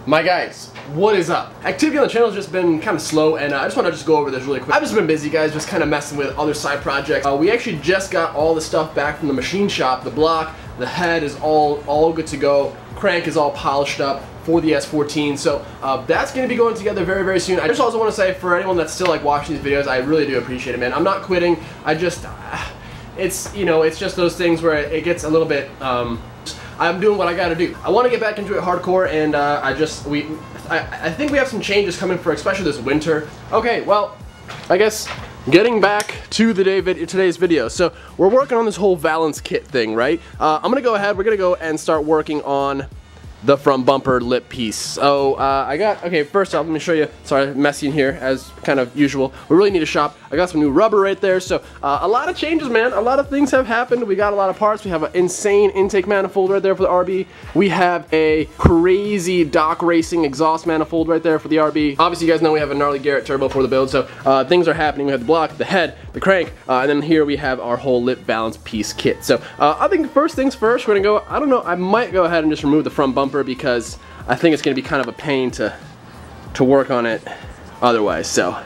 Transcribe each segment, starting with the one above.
My guys, what is up? Activity on the channel has just been kind of slow, and I just want to go over this really quick. I've just been busy, guys, just kind of messing with other side projects. We actually just got all the stuff back from the machine shop. The block, the head is all good to go. Crank is all polished up for the S14, so that's going to be going together very, very soon. I just also want to say, for anyone that's still like watching these videos, I really do appreciate it, man. I'm not quitting. I just, it's, you know, it's just those things where it gets a little bit, I'm doing what I gotta do. I want to get back into it hardcore, and I think we have some changes coming for especially this winter. Okay, well, I guess getting back to today's video. So we're working on this whole valance kit thing, right? I'm gonna go ahead. We're gonna go and start working on the front bumper lip piece. So okay, first off, let me show you. Sorry, messy in here as kind of usual. We really need a shop. I got some new rubber right there. So a lot of changes, man. A lot of things have happened. We got a lot of parts. We have an insane intake manifold right there for the RB. We have a crazy dock racing exhaust manifold right there for the RB. Obviously, you guys know we have a gnarly Garrett turbo for the build. So things are happening. We have the block, the head, the crank, and then here we have our whole lip valance piece kit. So I think first things first, we're gonna go, I don't know, I might go ahead and just remove the front bumper, because I think it's going to be kind of a pain to work on it otherwise. So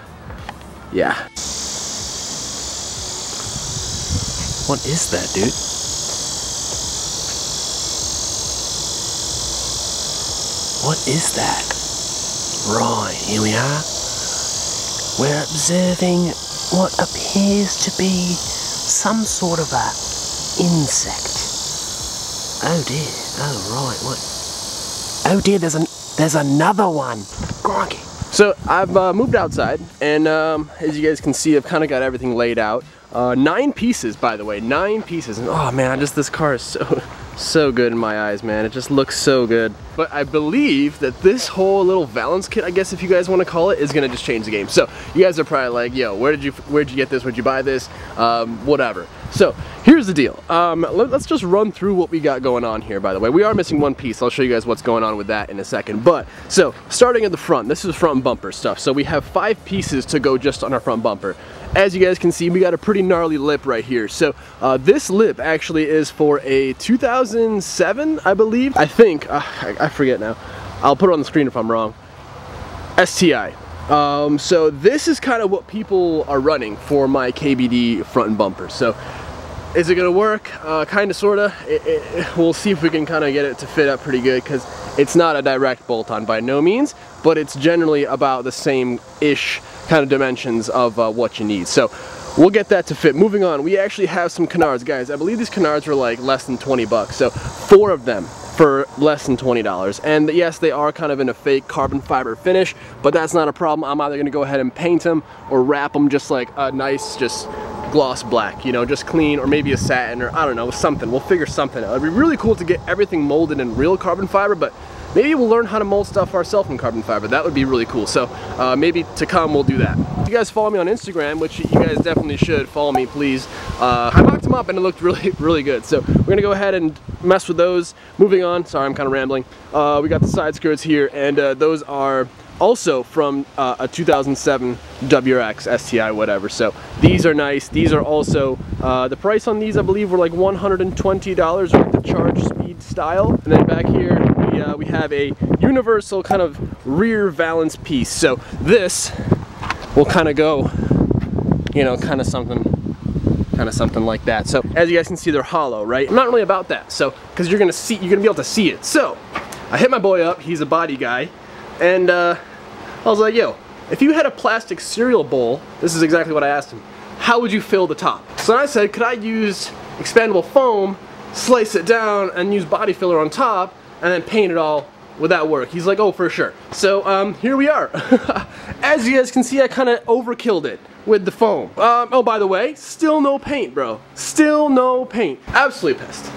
yeah. What is that, dude? What is that? Right, here we are. We're observing what appears to be some sort of a insect. Oh dear. Oh right, what? Oh dear, there's another one. Groggy. So I've moved outside, and as you guys can see, I've kind of got everything laid out. 9 pieces, by the way, 9 pieces. And oh man, this car is so good in my eyes, man. It just looks so good. But I believe that this whole little valance kit, I guess if you guys want to call it, is gonna just change the game. So you guys are probably like, yo, where'd you get this? Where'd you buy this? Whatever. So here's the deal. Let's just run through what we got going on here, by the way. We are missing one piece. I'll show you guys what's going on with that in a second. But, so, starting at the front, this is front bumper stuff. So we have 5 pieces to go just on our front bumper. As you guys can see, we got a pretty gnarly lip right here. So this lip actually is for a 2007, I believe. I think, I forget now. I'll put it on the screen if I'm wrong. STI. So this is kind of what people are running for my KBD front bumper. So is it gonna work? Kinda, sorta. We'll see if we can kind of get it to fit up pretty good, because it's not a direct bolt-on by no means, but it's generally about the same-ish kind of dimensions of what you need. So we'll get that to fit. Moving on, we actually have some canards, guys. I believe these canards were like less than 20 bucks. So 4 of them for less than $20. And yes, they are kind of in a fake carbon fiber finish, but that's not a problem. I'm either gonna go ahead and paint them or wrap them just like a nice, just gloss black, you know, just clean, or maybe a satin, or I don't know, something. We'll figure something out. It'd be really cool to get everything molded in real carbon fiber, but maybe we'll learn how to mold stuff ourselves in carbon fiber. That would be really cool. So maybe to come, we'll do that. If you guys follow me on Instagram, which you guys definitely should, follow me, please. I mocked them up and it looked really, really good. So we're gonna go ahead and mess with those. Moving on, sorry, I'm kind of rambling. We got the side skirts here, and those are also from a 2007 WRX STI, whatever. So these are nice. These are also, the price on these I believe were like $120, like the charge speed style. And then back here we have a universal kind of rear valance piece. So this will kind of go, you know, kind of something like that. So as you guys can see, they're hollow, right? I'm not really about that. So because you're gonna be able to see it. So I hit my boy up. He's a body guy, and I was like, yo, if you had a plastic cereal bowl, this is exactly what I asked him, how would you fill the top? So I said, could I use expandable foam, slice it down, and use body filler on top, and then paint it all? Would that work? He's like, oh, for sure. So here we are. As you guys can see, I kind of overkilled it with the foam. Oh, by the way, still no paint, bro. Still no paint. Absolutely pissed.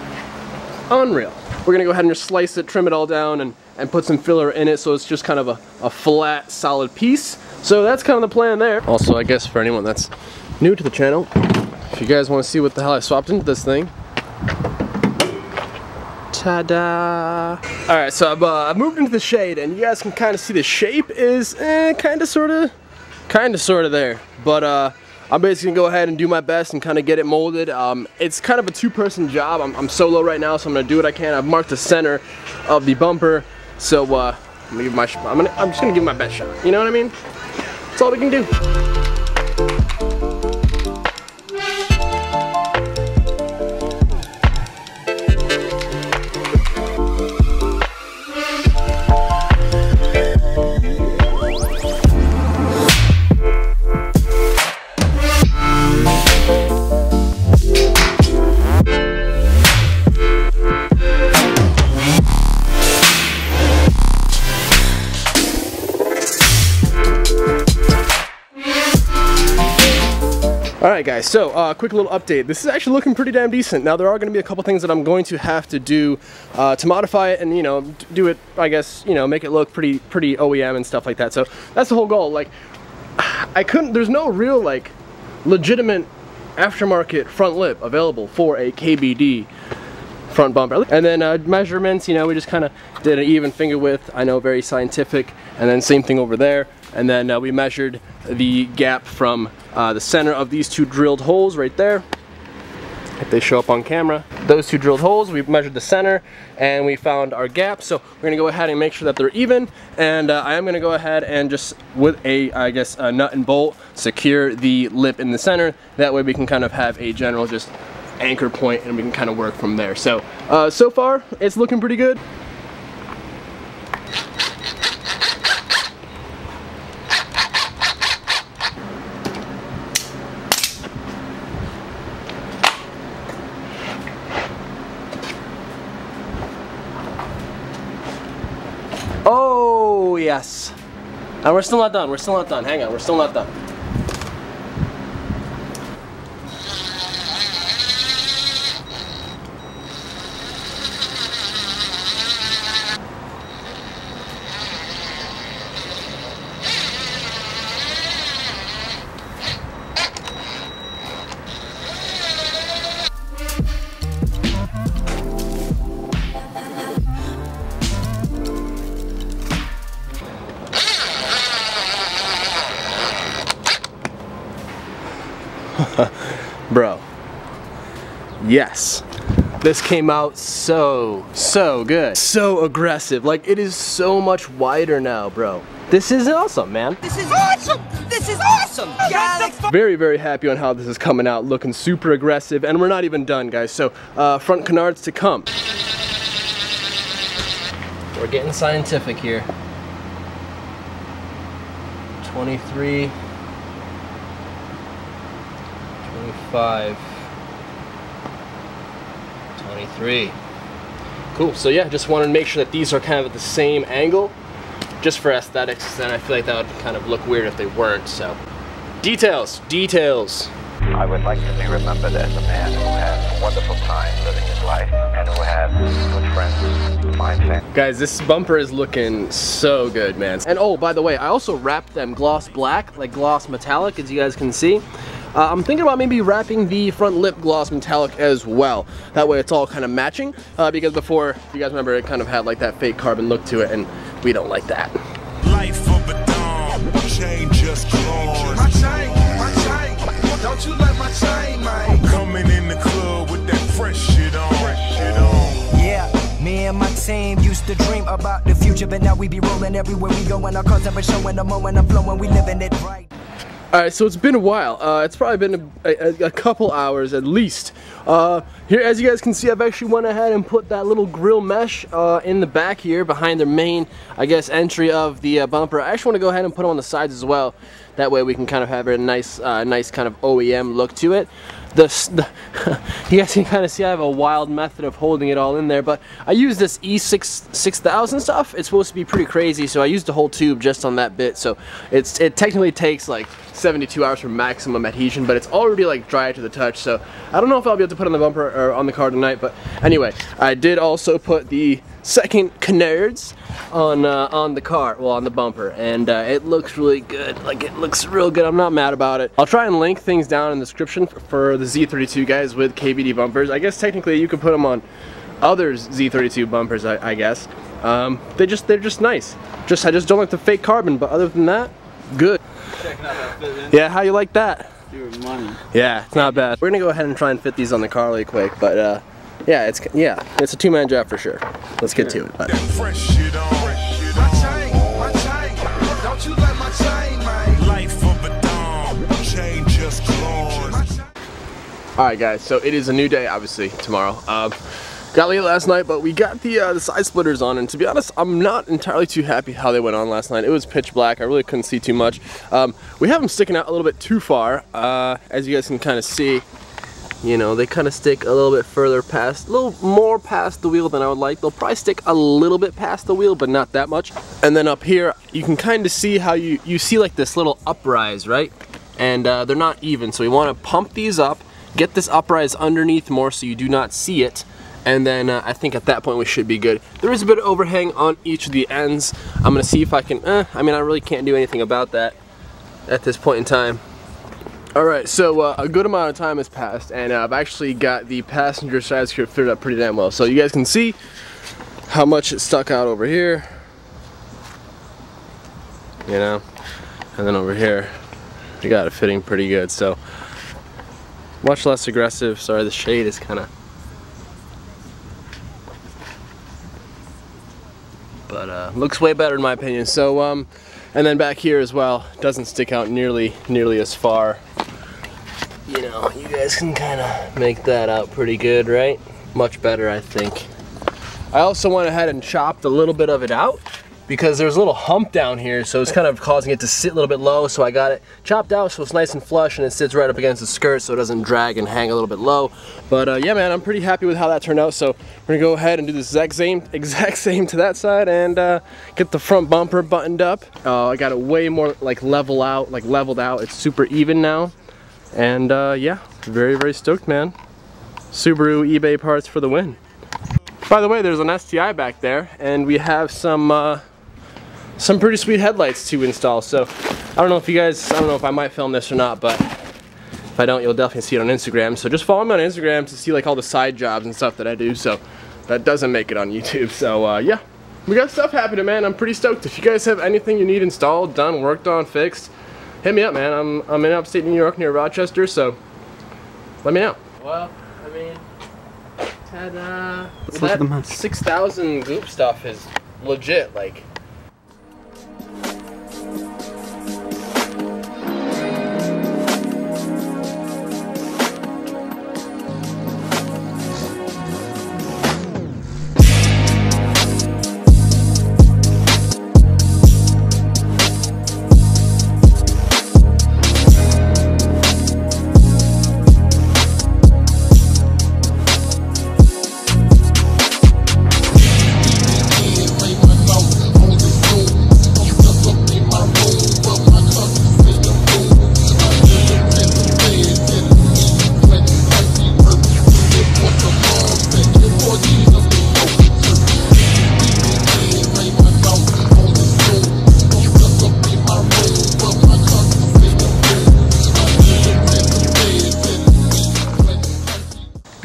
Unreal. We're gonna go ahead and just slice it, trim it all down, and put some filler in it, so it's just kind of a flat, solid piece. So that's kind of the plan there. Also, I guess for anyone that's new to the channel, if you guys want to see what the hell I swapped into this thing, ta-da! Alright, so I've moved into the shade, and you guys can kind of see the shape is kind of sort of there. But I'm basically gonna go ahead and do my best and kind of get it molded. It's kind of a 2-person job. I'm solo right now, so I'm gonna do what I can. I've marked the center of the bumper, so I'm just gonna give my best shot. You know what I mean? That's all we can do. Alright guys, so quick little update. This is actually looking pretty damn decent. Now there are going to be a couple things that I'm going to have to do to modify it and, you know, do it, I guess, you know, make it look pretty OEM and stuff like that. So that's the whole goal. Like, there's no real, like, legitimate aftermarket front lip available for a KBD front bumper. And then measurements, you know, we just kind of did an even finger width. I know, very scientific. And then same thing over there. And then we measured the gap from the center of these two drilled holes right there. If they show up on camera. Those two drilled holes, we measured the center and we found our gap. So we're gonna go ahead and make sure that they're even. And I am gonna go ahead and just, with a, I guess, a nut and bolt, secure the lip in the center. That way we can kind of have a general just anchor point and we can kind of work from there. So, so far, it's looking pretty good. Oh, yes. And we're still not done. We're still not done. Hang on. We're still not done. Bro, yes, this came out so good, so aggressive. Like, it is so much wider now, bro. This is awesome, man. This is awesome. This is awesome. Very happy on how this is coming out, looking super aggressive, and we're not even done, guys. So front canards to come. We're getting scientific here. 23. 25, 23. Cool. So yeah, just wanted to make sure that these are kind of at the same angle, just for aesthetics. And I feel like that would kind of look weird if they weren't. So details. I would like to be remembered as a man who had a wonderful time living his life and who had good friends, fine family. Guys, this bumper is looking so good, man. And oh, by the way, I also wrapped them gloss black, like gloss metallic, as you guys can see. I'm thinking about maybe wrapping the front lip gloss metallic as well. That way it's all kind of matching, because before, if you guys remember, it kind of had like that fake carbon look to it, and we don't like that. Life of a dom, chain just closed. My chain, don't you let my chain, man. Coming in the club with that fresh shit on. Yeah, me and my team used to dream about the future, but now we be rolling everywhere we go, and our cars never showing the moment I'm flowing, we living it right. Alright, so it's been a while. It's probably been a couple hours at least. Here, as you guys can see, I've actually went ahead and put that little grill mesh in the back here behind the main, I guess, entry of the bumper. I actually want to go ahead and put them on the sides as well. That way we can kind of have a nice nice kind of OEM look to it. You guys can kind of see I have a wild method of holding it all in there, but I use this E6000 stuff. It's supposed to be pretty crazy, so I used the whole tube just on that bit. So it technically takes like 72 hours for maximum adhesion, but it's already like dry to the touch. So I don't know if I'll be able to put it on the bumper or on the car tonight, but anyway, I did also put the second canards on the car, well, on the bumper, and it looks really good. Like, it looks real good. I'm not mad about it. I'll try and link things down in the description for the Z32 guys with KBD bumpers. I guess technically you could put them on other Z32 bumpers, I guess. They're just nice. I just don't like the fake carbon, but other than that, good. Checking out that fit in. Yeah, how you like that? Dude, money. Yeah, it's not bad. We're gonna go ahead and try and fit these on the car really quick, but yeah, it's a two-man job for sure. Let's get to it. That fresh shit on. Alright guys, so it is a new day, obviously, tomorrow. Got late last night, but we got the side splitters on, and to be honest, I'm not entirely too happy how they went on last night. It was pitch black, I really couldn't see too much. We have them sticking out a little bit too far, as you guys can kind of see. You know, they kind of stick a little bit further past, a little more past the wheel than I would like. They'll probably stick a little bit past the wheel, but not that much. And then up here, you can kind of see how you see like this little uprise, right? And they're not even, so we want to pump these up, get this uprise underneath more so you do not see it. And then I think at that point we should be good. There is a bit of overhang on each of the ends. I'm gonna see if I can, I mean, I really can't do anything about that at this point in time. All right, so a good amount of time has passed, and I've actually got the passenger side skirt fitted up pretty damn well. So you guys can see how much it stuck out over here, you know, and then over here, we got it fitting pretty good. So much less aggressive. Sorry, the shade is kind of, but looks way better in my opinion. So and then back here as well, doesn't stick out nearly as far. You know, you guys can kind of make that out pretty good, right? Much better, I think. I also went ahead and chopped a little bit of it out because there's a little hump down here, so it's kind of causing it to sit a little bit low. So I got it chopped out so it's nice and flush and it sits right up against the skirt so it doesn't drag and hang a little bit low. But yeah, man, I'm pretty happy with how that turned out. So we're gonna go ahead and do the exact same to that side and get the front bumper buttoned up. I got it way more like leveled out. It's super even now. And yeah, very stoked, man. Subaru eBay parts for the win. By the way, there's an STI back there, and we have some pretty sweet headlights to install. So I don't know if you guys, I don't know if I might film this or not, but if I don't, you'll definitely see it on Instagram. So just follow me on Instagram to see like all the side jobs and stuff that I do. So that doesn't make it on YouTube. So yeah, we got stuff happening, man. I'm pretty stoked. If you guys have anything you need installed, done, worked on, fixed, hit me up, man. I'm in upstate New York near Rochester, so let me know. Well, I mean, ta-da. Let's look at the month. 6,000 goop stuff is legit, like.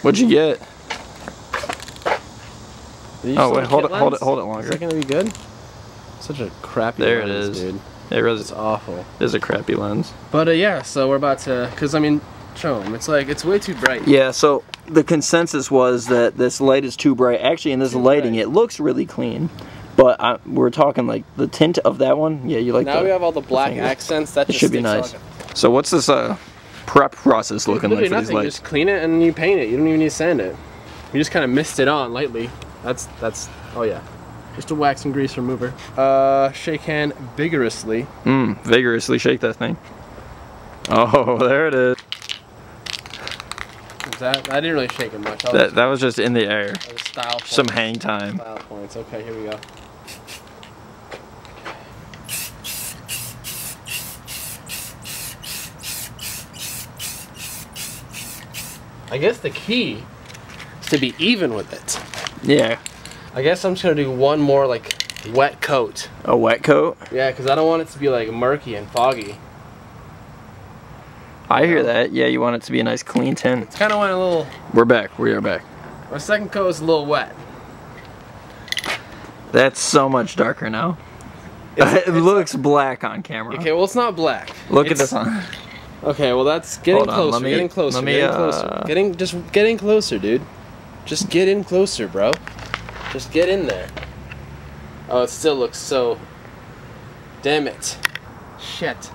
What'd you get? Oh wait, hold it longer. Is that gonna be good? Such a crappy There lens, it is. dude. It really It's awful. It is a crappy lens. But yeah, so we're about to, cause I mean, show them. It's like, it's way too bright. Yeah, so the consensus was that this light is too bright. Actually, in this lighting, it looks really clean. But we're talking like the tint of that one. Yeah, you like that. Now we have all the black accents. That just should be sticks nice. on. So what's this prep process looking like for Nothing. these lights? Just clean it and you paint it. You don't even need to sand it. You just kind of mist it on lightly. That's. Oh yeah. Just a wax and grease remover. Shake hand vigorously. Vigorously shake that thing. Oh, there it is. That I didn't really shake it much. That was just in the air. That was style points. Some hang time. Style points. Okay, here we go. I guess the key is to be even with it. Yeah. I guess I'm just gonna do one more like wet coat. A wet coat? Yeah, because I don't want it to be like murky and foggy. I hear that. Yeah, you want it to be a nice clean tint. It's kind of went a little. We're back. We are back. My second coat is a little wet. That's so much darker now. It looks black on camera. Okay, well it's not black. Look at this one. Okay, well that's getting Hold on, closer. let me- Getting closer. let me, Getting closer. Just getting closer, dude. Just get in closer, bro. Just get in there. Oh, it still looks so. Damn it. Shit.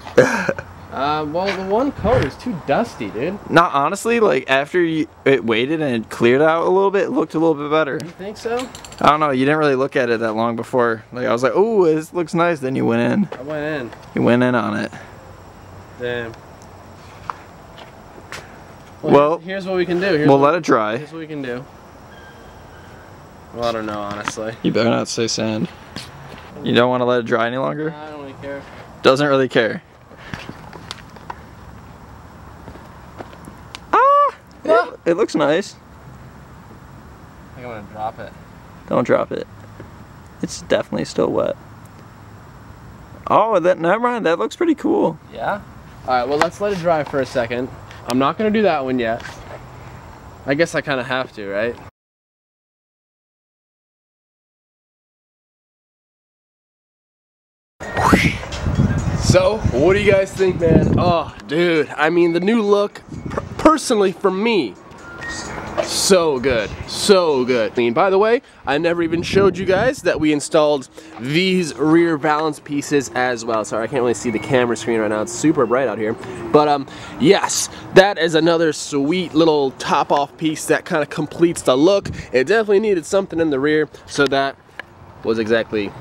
Well, the one coat is too dusty, dude. Not honestly, like after it waited and it cleared out a little bit, it looked a little bit better. You think so? I don't know, you didn't really look at it that long before. Like I was like, oh, this looks nice, then you went in. I went in. You went in on it. Damn. Well, here's what we can do. We'll let it dry. Here's what we can do. Well, I don't know, honestly. You better not say sand. You don't want to let it dry any longer? I don't really care. Doesn't really care. It looks nice. I think I'm gonna drop it. Don't drop it. It's definitely still wet. Oh, never mind. That looks pretty cool. Yeah? Alright, well, let's let it dry for a second. I'm not gonna do that one yet. I guess I kind of have to, right? So, what do you guys think, man? Oh, dude, I mean, the new look, personally for me, so good, so good. I mean, by the way, I never even showed you guys that we installed these rear balance pieces as well. Sorry, I can't really see the camera screen right now. It's super bright out here. But yes, that is another sweet little top off piece that kind of completes the look. It definitely needed something in the rear, so that was exactly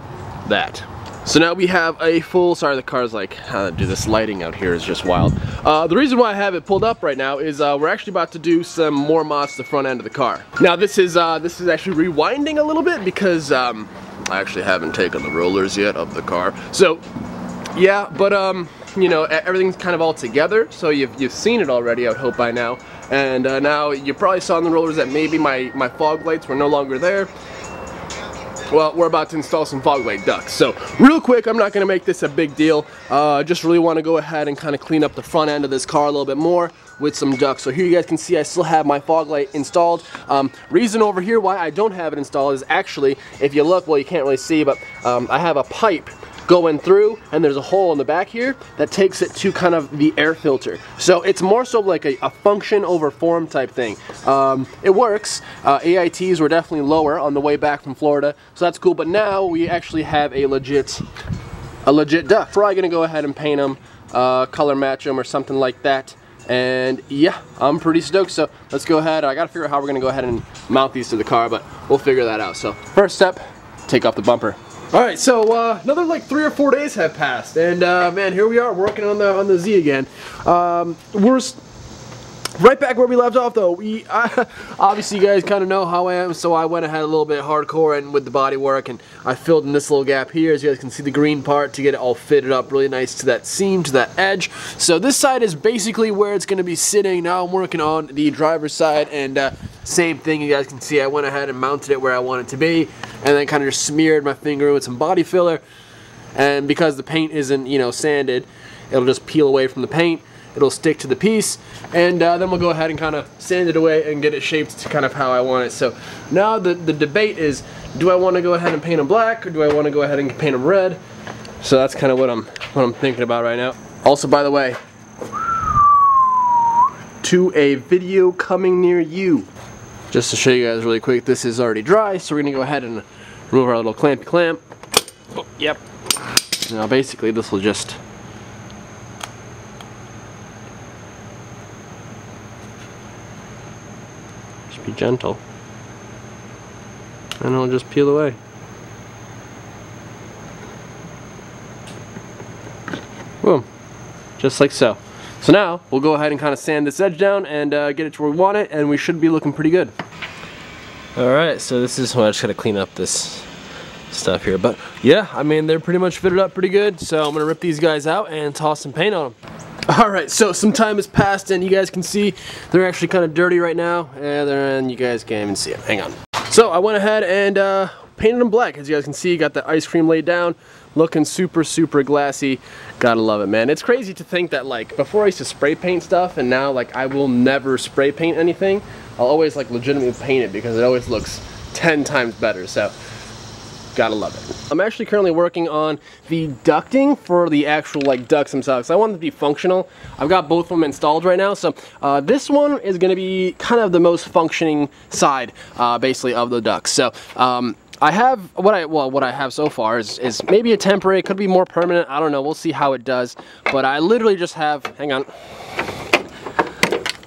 that. So now we have a full, sorry the car's like, dude, this lighting out here is just wild. The reason why I have it pulled up right now is we're actually about to do some more mods to the front end of the car. Now this is actually rewinding a little bit because I actually haven't taken the rollers yet of the car. So yeah, but you know, everything's kind of all together, so you've seen it already, I would hope by now. And now you probably saw on the rollers that maybe my fog lights were no longer there. Well, we're about to install some fog light ducts. So real quick, I'm not going to make this a big deal. Just really want to go ahead and kind of clean up the front end of this car a little bit more with some ducts. So here you guys can see I still have my fog light installed. Reason over here why I don't have it installed is actually, if you look, well, you can't really see, but I have a pipe going through, and there's a hole in the back here that takes it to kind of the air filter. So it's more so like a function over form type thing. It works. AITs were definitely lower on the way back from Florida, so that's cool. But now we actually have a legit duct. Probably gonna go ahead and paint them, color match them or something like that. And yeah, I'm pretty stoked. So let's go ahead. I gotta figure out how we're gonna go ahead and mount these to the car, but we'll figure that out. So first step, take off the bumper. Alright, so another like 3 or 4 days have passed, and man, here we are working on the Z again. We're right back where we left off though. Obviously you guys kind of know how I am, so I went ahead a little bit hardcore and with the body work, and I filled in this little gap here, as you guys can see the green part, to get it all fitted up really nice to that seam, to that edge. So this side is basically where it's going to be sitting. Now I'm working on the driver's side, and same thing, you guys can see I went ahead and mounted it where I want it to be, and then kind of just smeared my finger with some body filler. And because the paint isn't, you know, sanded, it'll just peel away from the paint. It'll stick to the piece, and then we'll go ahead and kind of sand it away and get it shaped to kind of how I want it. So now the debate is, do I want to go ahead and paint them black, or do I want to go ahead and paint them red? So that's kind of what I'm thinking about right now. Also, by the way, to a video coming near you. Just to show you guys really quick, this is already dry, so we're gonna go ahead and remove our little clampy clamp. Oh, yep. Now basically this will just be gentle, and it'll just peel away. Boom, just like so. So now we'll go ahead and kind of sand this edge down and get it to where we want it, and we should be looking pretty good. Alright, so this is, well, I just gotta clean up this stuff here, but yeah, I mean, they're pretty much fitted up pretty good, so I'm gonna rip these guys out and toss some paint on them. Alright, so some time has passed, and you guys can see they're actually kind of dirty right now, and you guys can't even see it. Hang on. So I went ahead and painted them black. As you guys can see, got the ice cream laid down, looking super, super glassy. Gotta love it, man. It's crazy to think that, like, before I used to spray paint stuff, and now, like, I will never spray paint anything. I'll always, like, legitimately paint it because it always looks 10 times better, so gotta love it. I'm actually currently working on the ducting for the actual, like, ducts themselves. I want them to be functional. I've got both of them installed right now, so this one is gonna be kind of the most functioning side, basically, of the ducts. So I have what I have so far is maybe a temporary, could be more permanent. I don't know. We'll see how it does. But I literally just have, hang on.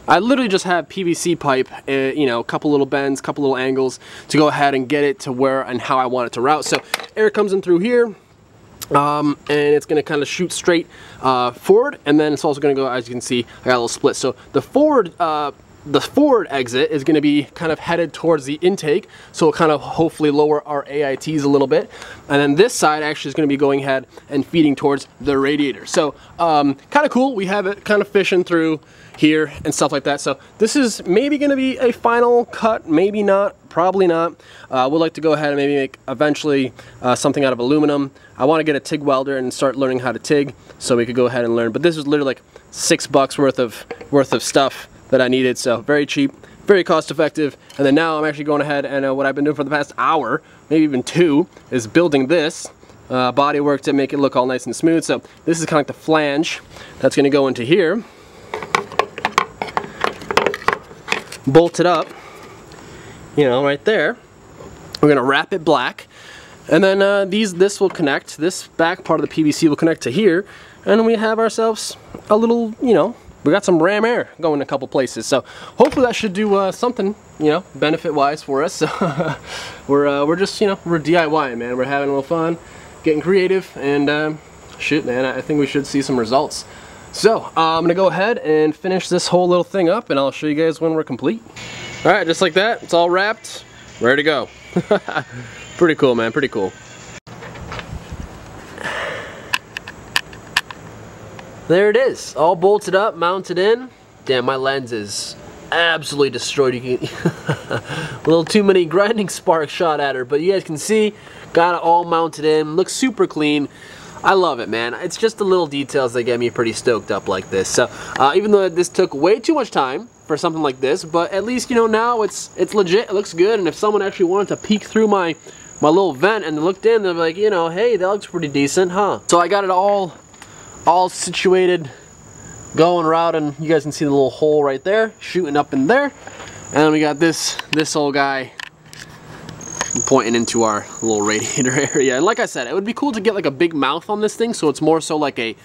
I literally just have PVC pipe, you know, a couple little bends, couple little angles to go ahead and get it to where and how I want it to route. So air comes in through here. And it's going to kind of shoot straight forward, and then it's also going to go, as you can see, I got a little split. So the forward exit is going to be kind of headed towards the intake, so it'll kind of hopefully lower our AITs a little bit. And then this side actually is going to be going ahead and feeding towards the radiator. So kind of cool. We have it kind of fishing through here and stuff like that. So this is maybe going to be a final cut, maybe not, probably not. We'd like to go ahead and maybe make eventually something out of aluminum. I want to get a TIG welder and start learning how to TIG so we could go ahead and learn. But this is literally like $6 worth of stuff that I needed. So very cheap, very cost effective. And then now I'm actually going ahead and what I've been doing for the past hour, maybe even 2, is building this body work to make it look all nice and smooth. So this is kind of like the flange that's going to go into here. Bolt it up, you know, right there. We're gonna wrap it black, and then this will connect. This back part of the PVC will connect to here, and we have ourselves a little, you know, we got some ram air going a couple places. So hopefully that should do something, you know, benefit-wise for us. we're just, you know, we're DIYing, man. We're having a little fun, getting creative, and shit, man, I think we should see some results. So I'm gonna go ahead and finish this whole little thing up, and I'll show you guys when we're complete. All right, just like that, it's all wrapped, ready to go. Pretty cool, man, pretty cool. There it is, all bolted up, mounted in. Damn, my lens is absolutely destroyed. You can a little too many grinding sparks shot at her, but you guys can see, got it all mounted in, looks super clean. I love it, man. It's just the little details that get me pretty stoked up like this. So even though this took way too much time for something like this, but at least, you know, now it's legit, it looks good. And if someone actually wanted to peek through my little vent and looked in, they're like, you know, hey, that looks pretty decent, huh? So I got it all situated, going, routing. You guys can see the little hole right there, shooting up in there. And then we got this old guy pointing into our little radiator area. And like I said, it would be cool to get like a big mouth on this thing, so it's more so like a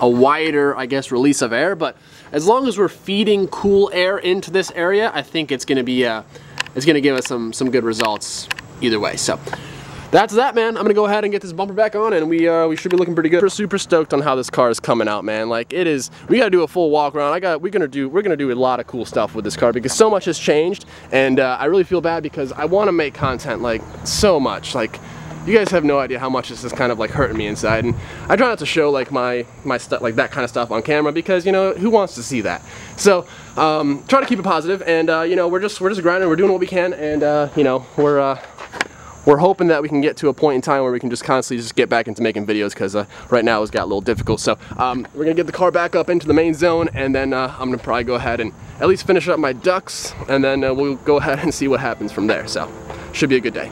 wider, I guess, release of air. But as long as we're feeding cool air into this area, I think it's gonna be it's gonna give us some good results either way. So that's that, man. I'm gonna go ahead and get this bumper back on, and we should be looking pretty good. We're super stoked on how this car is coming out, man. Like, it is, we gotta do a full walk around. We're gonna do a lot of cool stuff with this car because so much has changed, and I really feel bad because I want to make content like so much. Like, you guys have no idea how much this is kind of like hurting me inside, and I try not to show like my stuff, like that kind of stuff on camera, because, you know, who wants to see that? So try to keep it positive, and you know, we're just grinding, we're doing what we can, and you know, we're hoping that we can get to a point in time where we can just constantly just get back into making videos, because right now it's got a little difficult. So we're gonna get the car back up into the main zone, and then I'm gonna probably go ahead and at least finish up my ducts, and then we'll go ahead and see what happens from there. So should be a good day.